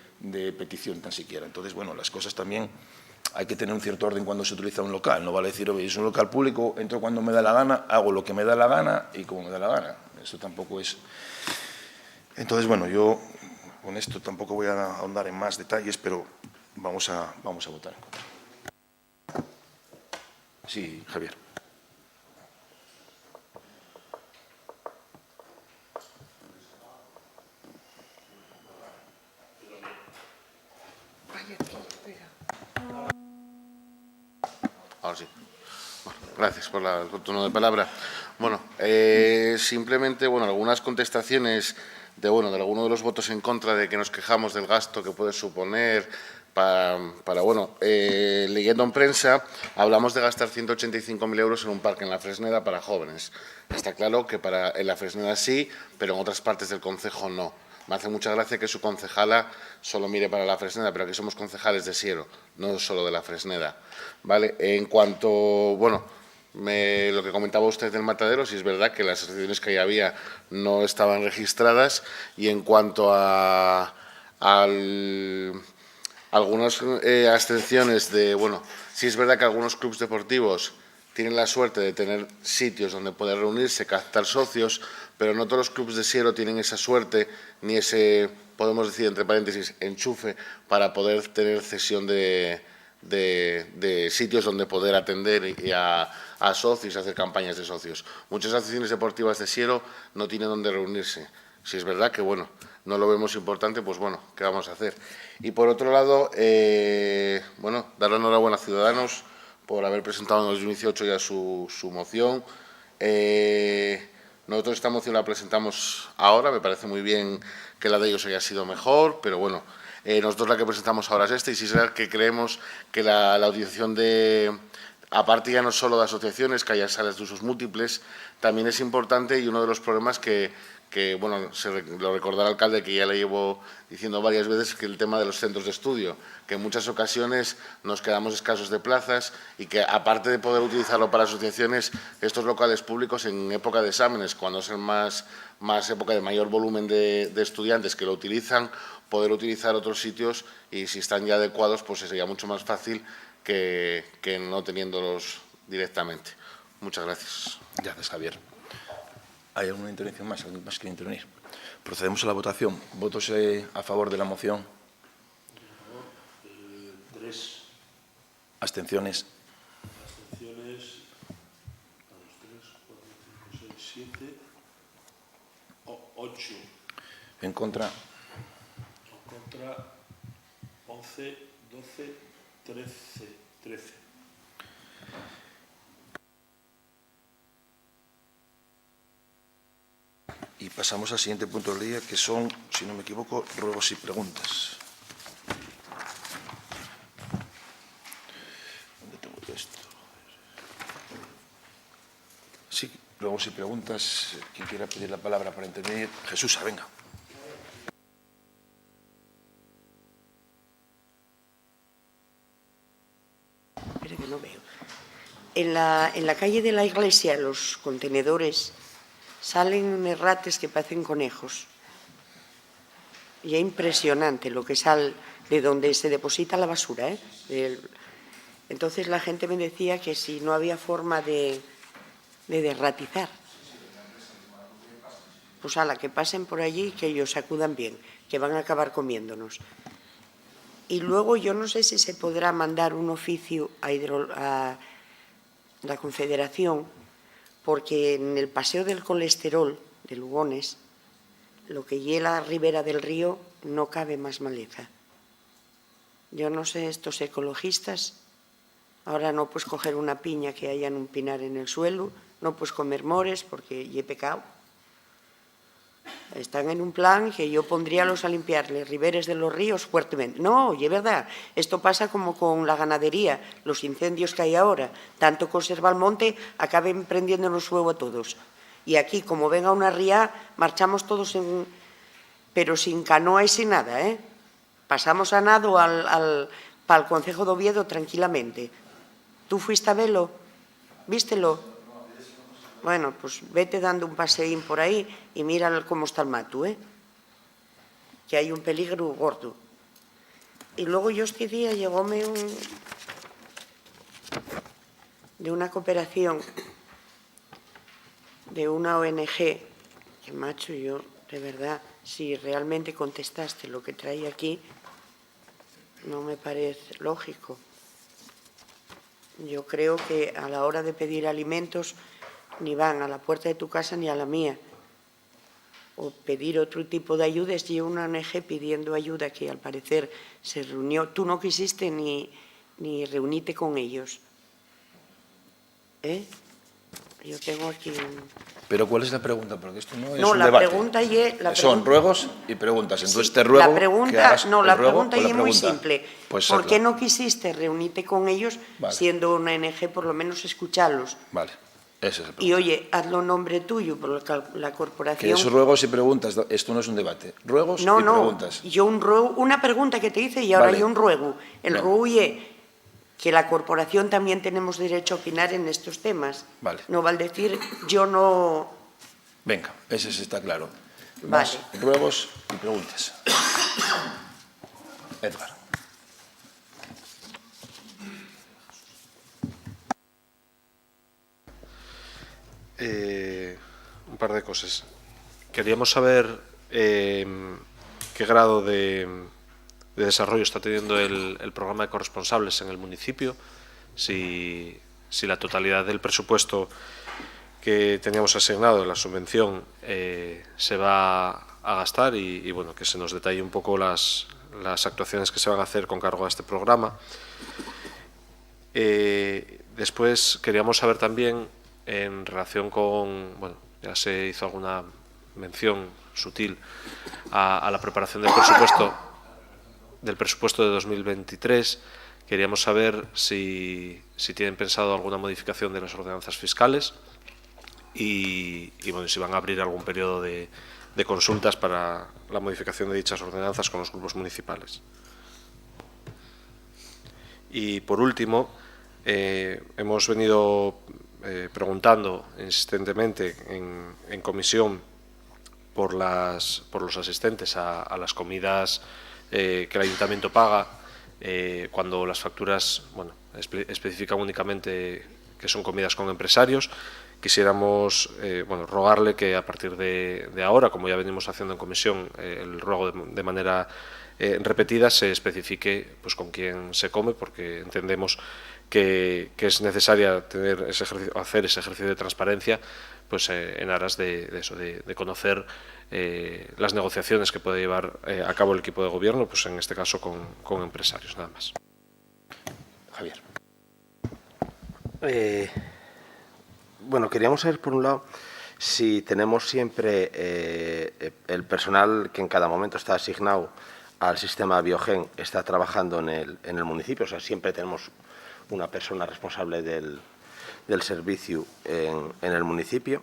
[SPEAKER 1] petición tan siquiera. Entonces, bueno, las cosas también hay que tener un cierto orden cuando se utiliza un local. No vale decir, oye, es un local público, entro cuando me da la gana, hago lo que me da la gana y como me da la gana. Eso tampoco es... Entonces, bueno, yo con esto tampoco voy a ahondar en más detalles, pero vamos a votar en contra. Sí, Javier.
[SPEAKER 6] Ahora sí. Bueno, gracias por el turno de palabra. Bueno, simplemente, bueno, algunas contestaciones de algunos de los votos en contra de que nos quejamos del gasto que puede suponer leyendo en prensa, hablamos de gastar 185.000 euros en un parque en la Fresneda para jóvenes. Está claro que en la Fresneda sí, pero en otras partes del concejo no. Me hace mucha gracia que su concejala solo mire para la Fresneda, pero aquí somos concejales de Siero, no solo de la Fresneda. ¿Vale? En cuanto, lo que comentaba usted del matadero, sí es verdad que las asociaciones que ahí había no estaban registradas, y en cuanto a algunas abstenciones sí es verdad que algunos clubes deportivos tienen la suerte de tener sitios donde poder reunirse, captar socios, pero no todos los clubes de Siero tienen esa suerte ni ese, podemos decir entre paréntesis, enchufe para poder tener cesión de sitios donde poder atender a socios y hacer campañas de socios. Muchas asociaciones deportivas de Siero no tienen donde reunirse. Si es verdad que, no lo vemos importante, pues ¿qué vamos a hacer? Y por otro lado, dar la enhorabuena a Ciudadanos por haber presentado en el 2018 ya su moción. Nosotros esta moción la presentamos ahora, me parece muy bien que la de ellos haya sido mejor, pero nosotros la que presentamos ahora es esta, y sí es verdad que creemos que la utilización aparte ya no solo de asociaciones, que haya salas de usos múltiples, también es importante, y uno de los problemas que lo recordará el alcalde, que ya le llevo diciendo varias veces, que el tema de los centros de estudio, que en muchas ocasiones nos quedamos escasos de plazas, y que aparte de poder utilizarlo para asociaciones, estos locales públicos en época de exámenes, cuando es más época de mayor volumen de estudiantes que lo utilizan, poder utilizar otros sitios, y si están ya adecuados, pues sería mucho más fácil que no teniéndolos directamente. Muchas gracias.
[SPEAKER 1] Gracias, Javier. ¿Hay alguna intervención más? ¿Alguien más quiere intervenir? Procedemos a la votación. ¿Votos a favor de la moción?
[SPEAKER 2] 3.
[SPEAKER 1] ¿Abstenciones?
[SPEAKER 2] Abstenciones. 3, 4, 5, 6, 7, 8.
[SPEAKER 1] ¿En contra?
[SPEAKER 2] En contra, 11, 12, 13.
[SPEAKER 1] Y pasamos al siguiente punto del día, que son, si no me equivoco, ruegos y preguntas. ¿Dónde tengo esto? Sí, ruegos y preguntas. Quien quiera pedir la palabra para intervenir. Jesús, venga.
[SPEAKER 11] Espera que no veo. En la calle de la iglesia, los contenedores salen errates que parecen conejos. Y es impresionante lo que sale de donde se deposita la basura. Entonces la gente me decía que si no había forma de derratizar. Pues a la que pasen por allí, que ellos sacudan bien, que van a acabar comiéndonos. Y luego yo no sé si se podrá mandar un oficio a la Confederación, porque en el Paseo del Colesterol de Lugones, lo que lleva a la ribera del río, no cabe más maleza. Yo no sé, estos ecologistas, ahora no puedes coger una piña que hayan un pinar en el suelo, no puedes comer mores porque ya he pecado. Están en un plan que yo pondríalos a limpiar los riberes de los ríos fuertemente. No, y es verdad, esto pasa como con la ganadería, los incendios que hay ahora, tanto conserva el monte, acaben prendiéndonos fuego a todos. Y aquí, como venga una ría, marchamos todos pero sin canoa y sin nada, ¿eh? Pasamos a nado para el Concejo de Oviedo tranquilamente. ¿Tú fuiste a verlo? ¿Vístelo? Bueno, pues vete dando un paseín por ahí y mira cómo está el mato, ¿eh? Que hay un peligro gordo. Y luego yo este día llegóme de una cooperación, de una ONG, que macho, yo, de verdad, si realmente contestaste lo que trae aquí, no me parece lógico. Yo creo que a la hora de pedir alimentos ni van a la puerta de tu casa ni a la mía. O pedir otro tipo de ayudas. Y una ONG pidiendo ayuda que al parecer se reunió. Tú no quisiste ni reunirte con ellos. ¿Eh? Yo tengo aquí
[SPEAKER 1] Pero ¿cuál es la pregunta? Porque esto no es
[SPEAKER 11] no,
[SPEAKER 1] un
[SPEAKER 11] la
[SPEAKER 1] debate.
[SPEAKER 11] pregunta
[SPEAKER 1] son ruegos y preguntas. Entonces te ruego
[SPEAKER 11] la pregunta,
[SPEAKER 1] que hagas
[SPEAKER 11] no,
[SPEAKER 1] el
[SPEAKER 11] la
[SPEAKER 1] ruego
[SPEAKER 11] pregunta
[SPEAKER 1] con la
[SPEAKER 11] es muy
[SPEAKER 1] pregunta.
[SPEAKER 11] simple.
[SPEAKER 1] Pues
[SPEAKER 11] ¿Por qué
[SPEAKER 1] hazla.
[SPEAKER 11] no quisiste reunirte con ellos,
[SPEAKER 1] Vale.
[SPEAKER 11] siendo una ONG, por lo menos escucharlos?
[SPEAKER 1] Vale, ese es el
[SPEAKER 11] Y oye, hazlo en nombre tuyo, por la
[SPEAKER 1] Que
[SPEAKER 11] corporación.
[SPEAKER 1] esos ruegos y preguntas, esto no es un debate. Ruegos
[SPEAKER 11] No,
[SPEAKER 1] y preguntas.
[SPEAKER 11] yo una pregunta que te hice y ahora
[SPEAKER 1] Vale.
[SPEAKER 11] yo un ruego. El
[SPEAKER 1] Venga.
[SPEAKER 11] ruego es que la corporación también tenemos derecho a opinar en estos temas.
[SPEAKER 1] Vale.
[SPEAKER 11] No vale decir yo no.
[SPEAKER 1] Venga, ese sí está claro.
[SPEAKER 11] Vale.
[SPEAKER 1] Más ruegos y preguntas. Edgar.
[SPEAKER 3] Un par de cosas. Queríamos saber qué grado de desarrollo está teniendo el programa de corresponsables en el municipio, si la totalidad del presupuesto que teníamos asignado, la subvención, se va a gastar y bueno, que se nos detalle un poco las actuaciones que se van a hacer con cargo a este programa. Después queríamos saber también, en relación con, bueno, ya se hizo alguna mención sutil a la preparación del presupuesto de 2023, queríamos saber si tienen pensado alguna modificación de las ordenanzas fiscales y bueno, si van a abrir algún periodo de consultas para la modificación de dichas ordenanzas con los grupos municipales. Y por último, hemos venido preguntando insistentemente en comisión por los asistentes a las comidas que el ayuntamiento paga, cuando las facturas, bueno, especifican únicamente que son comidas con empresarios. Quisiéramos bueno, rogarle que a partir de ahora, como ya venimos haciendo en comisión, el ruego de manera repetida, se especifique pues con quién se come, porque entendemos que es necesaria hacer ese ejercicio de transparencia, pues en aras de conocer las negociaciones que puede llevar a cabo el equipo de gobierno, pues en este caso con empresarios, nada más.
[SPEAKER 1] Javier.
[SPEAKER 4] Bueno, queríamos saber, por un lado, si tenemos siempre el personal que en cada momento está asignado al sistema Biogen está trabajando en el municipio, o sea, siempre tenemos una persona responsable del servicio en el municipio.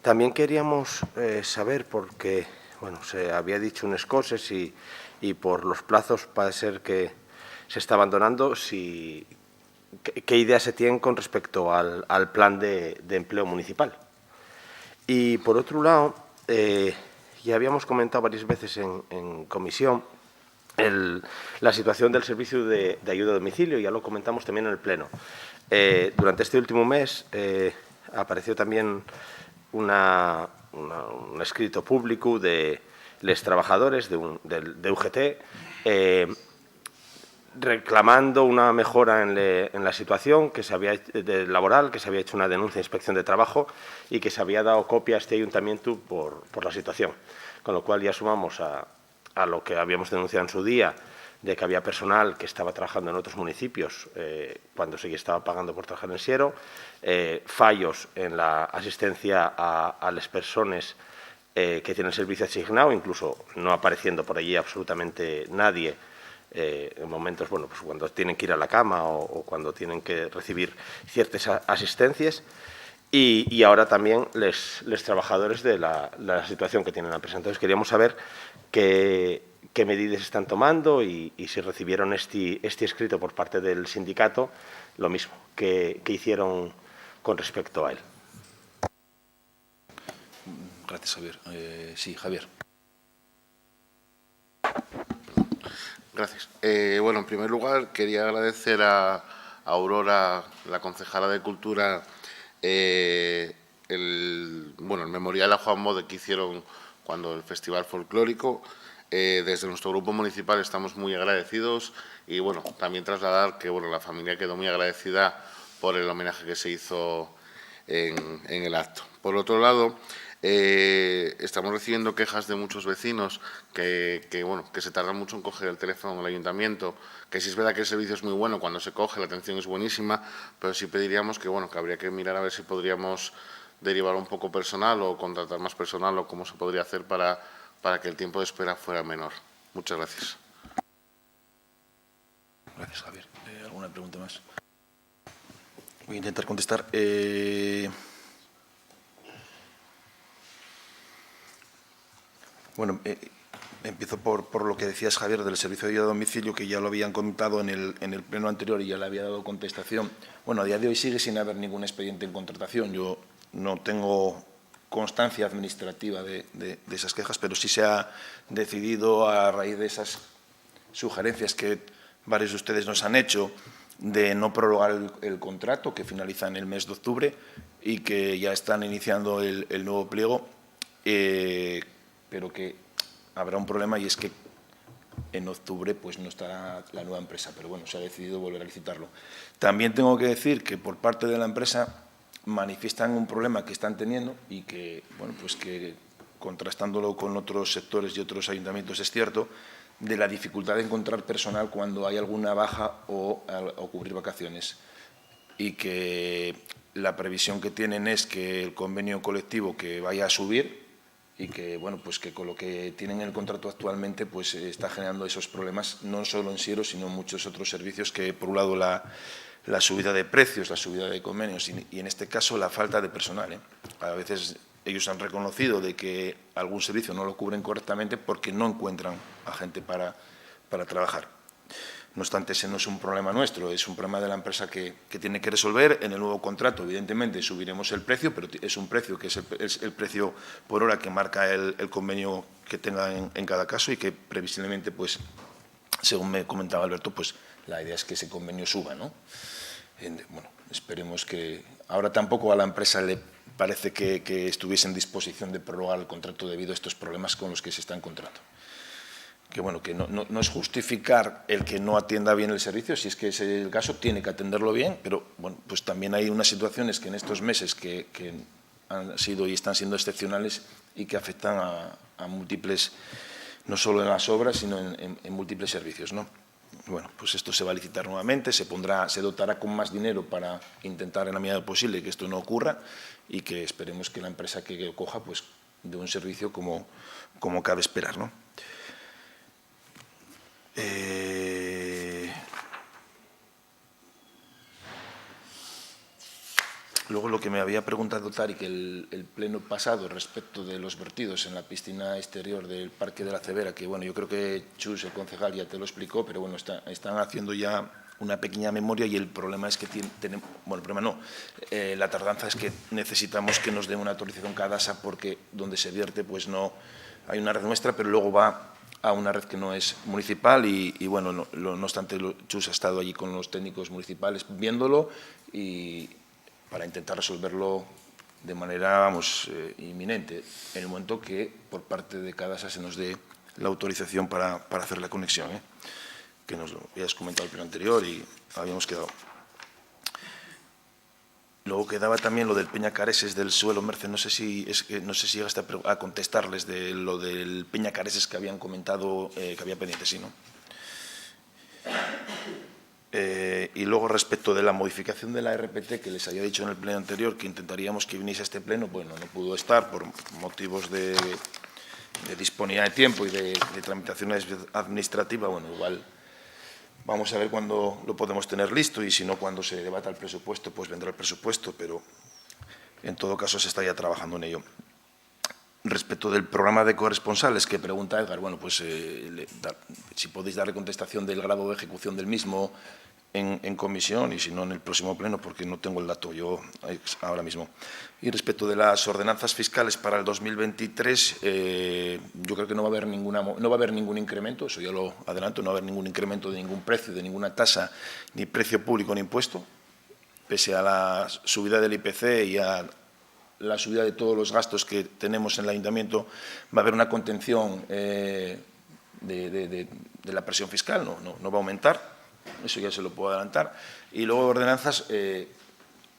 [SPEAKER 4] También queríamos saber, porque bueno, se había dicho unas cosas y por los plazos parece ser que se está abandonando, ¿qué ideas se tienen con respecto al plan de empleo municipal? Y por otro lado, ya habíamos comentado varias veces en comisión la situación del servicio de ayuda a domicilio, ya lo comentamos también en el Pleno. Durante este último mes apareció también un escrito público de los trabajadores de UGT reclamando una mejora en la situación laboral, que se había hecho una denuncia de inspección de trabajo y que se había dado copia a este ayuntamiento por la situación. Con lo cual ya sumamos a lo que habíamos denunciado en su día de que había personal que estaba trabajando en otros municipios cuando se estaba pagando por trabajar en Siero, fallos en la asistencia a las personas que tienen servicio asignado, incluso no apareciendo por allí absolutamente nadie en momentos, bueno, pues cuando tienen que ir a la cama o cuando tienen que recibir ciertas asistencias. Y ahora también los trabajadores de la situación que tiene la empresa. Entonces, queríamos saber qué medidas están tomando y si recibieron este escrito por parte del sindicato, lo mismo, que hicieron con respecto a él.
[SPEAKER 1] Gracias, Javier. Sí, Javier.
[SPEAKER 6] Gracias. Bueno, en primer lugar, quería agradecer a Aurora, la concejala de Cultura, el memorial a Juan Mode que hicieron cuando el Festival Folclórico. Desde nuestro grupo municipal estamos muy agradecidos y, bueno, también trasladar que, bueno, la familia quedó muy agradecida por el homenaje que se hizo en el acto. Por otro lado, estamos recibiendo quejas de muchos vecinos que se tardan mucho en coger el teléfono en el ayuntamiento, que sí es verdad que el servicio es muy bueno, cuando se coge la atención es buenísima, pero sí pediríamos que habría que mirar a ver si podríamos derivar un poco personal o contratar más personal o cómo se podría hacer para que el tiempo de espera fuera menor. Muchas gracias.
[SPEAKER 1] Gracias, Javier. ¿Alguna pregunta más? Voy a intentar contestar. Bueno, empiezo por lo que decías, Javier, del servicio de ayuda a domicilio, que ya lo habían comentado en el pleno anterior y ya le había dado contestación. Bueno, a día de hoy sigue sin haber ningún expediente en contratación. Yo no tengo constancia administrativa de esas quejas, pero sí se ha decidido, a raíz de esas sugerencias que varios de ustedes nos han hecho, de no prorrogar el contrato, que finaliza en el mes de octubre y que ya están iniciando el nuevo pliego, pero que habrá un problema, y es que en octubre pues no estará la nueva empresa, pero bueno, se ha decidido volver a licitarlo. También tengo que decir que por parte de la empresa manifiestan un problema que están teniendo y que, bueno, pues que contrastándolo con otros sectores y otros ayuntamientos es cierto, de la dificultad de encontrar personal cuando hay alguna baja o cubrir vacaciones, y que la previsión que tienen es que el convenio colectivo que vaya a subir y que, bueno, pues que con lo que tienen en el contrato actualmente pues está generando esos problemas, no solo en Siero, sino en muchos otros servicios, que por un lado la subida de precios, la subida de convenios y en este caso la falta de personal. A veces ellos han reconocido de que algún servicio no lo cubren correctamente porque no encuentran a gente para trabajar. No obstante, ese no es un problema nuestro, es un problema de la empresa que tiene que resolver. En el nuevo contrato, evidentemente, subiremos el precio, pero es un precio que es el precio por hora que marca el convenio que tenga en cada caso, y que previsiblemente, pues, según me comentaba Alberto, pues la idea es que ese convenio suba, ¿no? Bueno, esperemos que… Ahora tampoco a la empresa le parece que estuviese en disposición de prorrogar el contrato debido a estos problemas con los que se está encontrando. Que bueno, que no es justificar el que no atienda bien el servicio, si es que ese es el caso, tiene que atenderlo bien, pero bueno, pues también hay unas situaciones que en estos meses que han sido y están siendo excepcionales y que afectan a múltiples, no solo en las obras, sino en múltiples servicios, ¿no? Bueno, pues esto se va a licitar nuevamente, se dotará con más dinero para intentar en la medida de lo posible que esto no ocurra, y que esperemos que la empresa que lo coja pues dé un servicio como cabe esperar, ¿no? Luego, lo que me había preguntado Tarik el pleno pasado respecto de los vertidos en la piscina exterior del Parque de la Cebera, que bueno, yo creo que Chus, el concejal, ya te lo explicó, pero bueno, están haciendo ya una pequeña memoria, y el problema es que tenemos, bueno, el problema no, la tardanza es que necesitamos que nos den una autorización Cadasa, porque donde se vierte pues no hay una red nuestra, pero luego va a una red que no es municipal, y bueno, no obstante, Chus ha estado allí con los técnicos municipales viéndolo y para intentar resolverlo de manera, vamos, inminente, en el momento que por parte de Cadasa se nos dé la autorización para hacer la conexión, que nos lo habías comentado el pleno anterior y habíamos quedado. Luego quedaba también lo del Peñacareses del suelo, Merce, no sé si llegaste a contestarles de lo del Peñacareses que habían comentado, que había pendiente, sí, ¿no? Y luego, respecto de la modificación de la RPT, que les había dicho en el pleno anterior que intentaríamos que viniese a este pleno, bueno, no pudo estar por motivos de disponibilidad de tiempo y de tramitación administrativa. Bueno, igual vamos a ver cuándo lo podemos tener listo y si no, cuando se debata el presupuesto, pues vendrá el presupuesto, pero en todo caso se está ya trabajando en ello. Respecto del programa de corresponsales que pregunta Edgar, bueno, pues si podéis darle contestación del grado de ejecución del mismo en comisión y si no en el próximo pleno, porque no tengo el dato yo ahora mismo. Y respecto de las ordenanzas fiscales para el 2023, yo creo que no va a haber ningún incremento, eso ya lo adelanto, no va a haber ningún incremento de ningún precio, de ninguna tasa, ni precio público ni impuesto, pese a la subida del IPC y a la subida de todos los gastos que tenemos en el Ayuntamiento, va a haber una contención de la presión fiscal, no va a aumentar, eso ya se lo puedo adelantar. Y luego ordenanzas,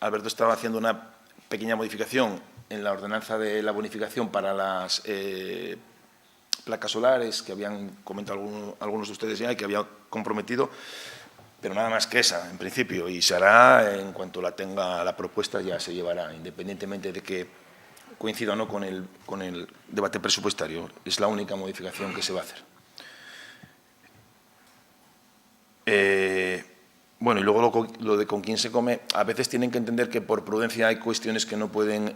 [SPEAKER 1] Alberto estaba haciendo una pequeña modificación en la ordenanza de la bonificación para las placas solares, que habían comentado algunos de ustedes ya y que había comprometido, pero nada más que esa, en principio, y se hará en cuanto la tenga la propuesta, ya se llevará, independientemente de que coincida o no con el debate presupuestario. Es la única modificación que se va a hacer. Bueno, y luego lo de con quién se come, a veces tienen que entender que por prudencia hay cuestiones que no pueden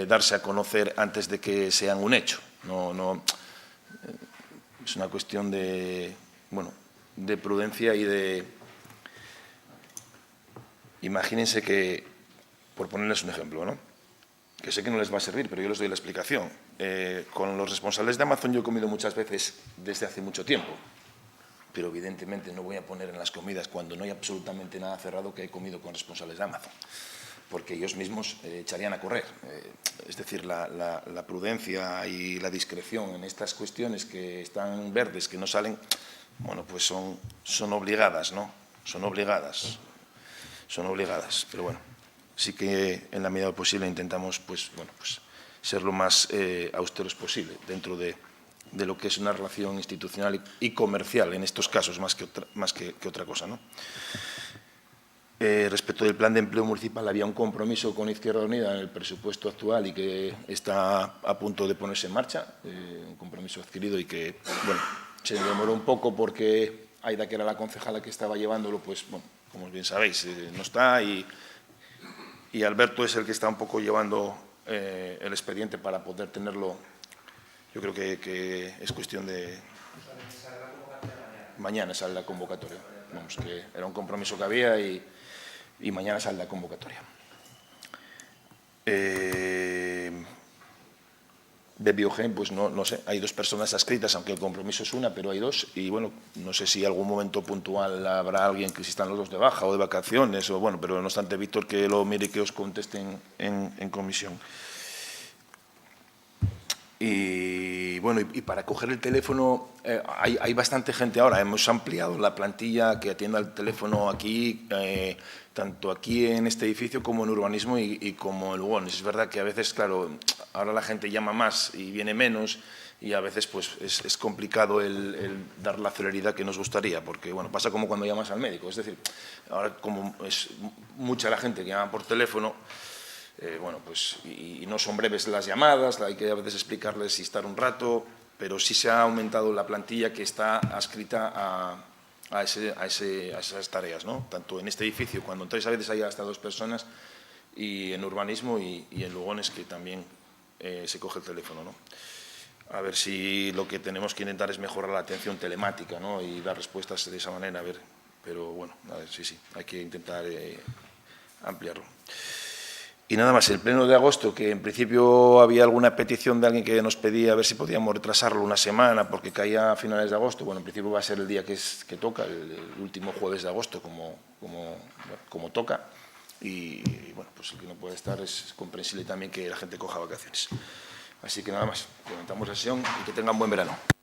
[SPEAKER 1] darse a conocer antes de que sean un hecho. Es una cuestión de prudencia y de... Imagínense que, por ponerles un ejemplo, ¿no?, que sé que no les va a servir, pero yo les doy la explicación. Con los responsables de Amazon yo he comido muchas veces desde hace mucho tiempo, pero evidentemente no voy a poner en las comidas cuando no hay absolutamente nada cerrado que he comido con responsables de Amazon, porque ellos mismos echarían a correr. Es decir, la prudencia y la discreción en estas cuestiones que están verdes, que no salen, bueno, pues son obligadas, ¿no? Son obligadas, pero bueno, sí que en la medida posible intentamos pues ser lo más austeros posible dentro de lo que es una relación institucional y comercial en estos casos, más que otra cosa, ¿no? Respecto del plan de empleo municipal, había un compromiso con Izquierda Unida en el presupuesto actual y que está a punto de ponerse en marcha, un compromiso adquirido y que, bueno, se demoró un poco porque Aida, que era la concejala que estaba llevándolo, pues, bueno, como bien sabéis, no está y Alberto es el que está un poco llevando el expediente para poder tenerlo. Yo creo que es cuestión de... Mañana sale la convocatoria. Vamos, que era un compromiso que había y mañana sale la convocatoria. De Biogen, pues no sé, hay 2 personas adscritas, aunque el compromiso es una, pero hay 2, y bueno, no sé si algún momento puntual habrá alguien que si están los 2 de baja o de vacaciones, o bueno, pero no obstante, Víctor, que lo mire y que os contesten en comisión. Y bueno, y para coger el teléfono, hay bastante gente ahora, hemos ampliado la plantilla que atienda el teléfono aquí, tanto aquí en este edificio como en urbanismo y como en Lugones. Es verdad que a veces, claro, ahora la gente llama más y viene menos y a veces pues es complicado el dar la celeridad que nos gustaría, porque bueno, pasa como cuando llamas al médico, es decir, ahora como es mucha la gente que llama por teléfono, bueno, pues y no son breves las llamadas, hay que a veces explicarles y estar un rato, pero sí se ha aumentado la plantilla que está adscrita a esas tareas, ¿no? Tanto en este edificio, cuando entráis a veces hay hasta 2 personas, y en urbanismo y en Lugones, que también se coge el teléfono, ¿no? A ver si lo que tenemos que intentar es mejorar la atención telemática, ¿no?, y dar respuestas de esa manera, a ver, pero bueno, a ver, sí, hay que intentar ampliarlo. Y nada más, el pleno de agosto, que en principio había alguna petición de alguien que nos pedía a ver si podíamos retrasarlo una semana porque caía a finales de agosto. Bueno, en principio va a ser el día que toca, el último jueves de agosto, como toca. Y bueno, pues el que no puede estar es comprensible también que la gente coja vacaciones. Así que nada más, levantamos la sesión y que tengan buen verano.